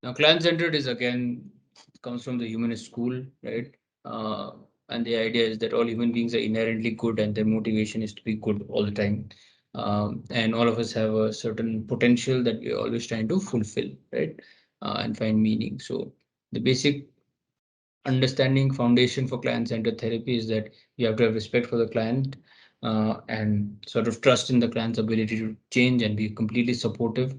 Now, client-centered is again comes from the humanist school, right? And the idea is that all human beings are inherently good, and their motivation is to be good all the time. And all of us have a certain potential that we're always trying to fulfill, right? And find meaning. So the basic understanding foundation for client-centered therapy is that you have to have respect for the client and sort of trust in the client's ability to change and be completely supportive.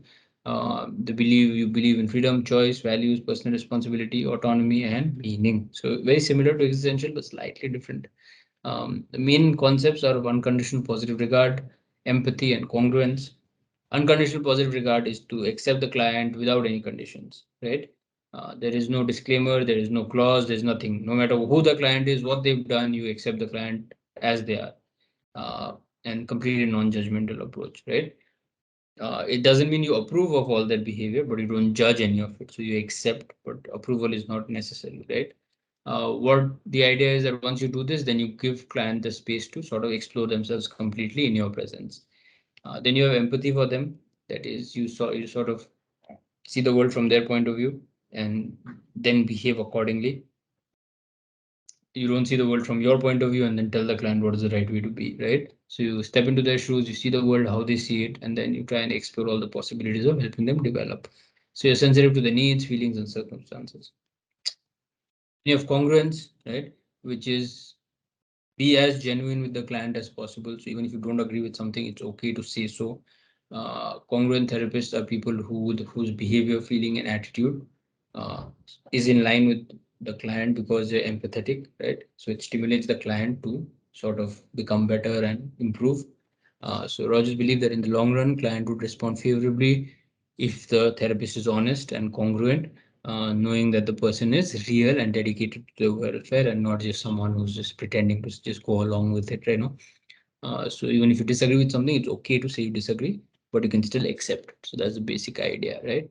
You believe in freedom, choice, values, personal responsibility, autonomy, and meaning. So very similar to existential, but slightly different. The main concepts are of unconditional positive regard, empathy, and congruence. Unconditional positive regard is to accept the client without any conditions, right? There is no disclaimer, there is no clause, there's nothing. No matter who the client is, what they've done, you accept the client as they are, uh, and completely non-judgmental approach, right? It doesn't mean you approve of all that behavior, but you don't judge any of it. So you accept, but approval is not necessary, right? What the idea is that once you do this, then you give client the space to sort of explore themselves completely in your presence. Then you have empathy for them. That is, you sort of see the world from their point of view and then behave accordingly. You don't see the world from your point of view and then tell the client what is the right way to be, right? So you step into their shoes, you see the world how they see it, and then you try and explore all the possibilities of helping them develop. So you're sensitive to the needs, feelings, and circumstances. You have congruence, right? Which is be as genuine with the client as possible. So even if you don't agree with something, it's okay to say so. Congruent therapists are people whose behavior, feeling, and attitude uh, is in line with the client because they're empathetic, right? So it stimulates the client to sort of become better and improve. So Rogers believed that in the long run, client would respond favorably if the therapist is honest and congruent, knowing that the person is real and dedicated to the welfare and not just someone who's just pretending to just go along with it, right? No? So even if you disagree with something, it's okay to say you disagree, but you can still accept it. So that's the basic idea, right?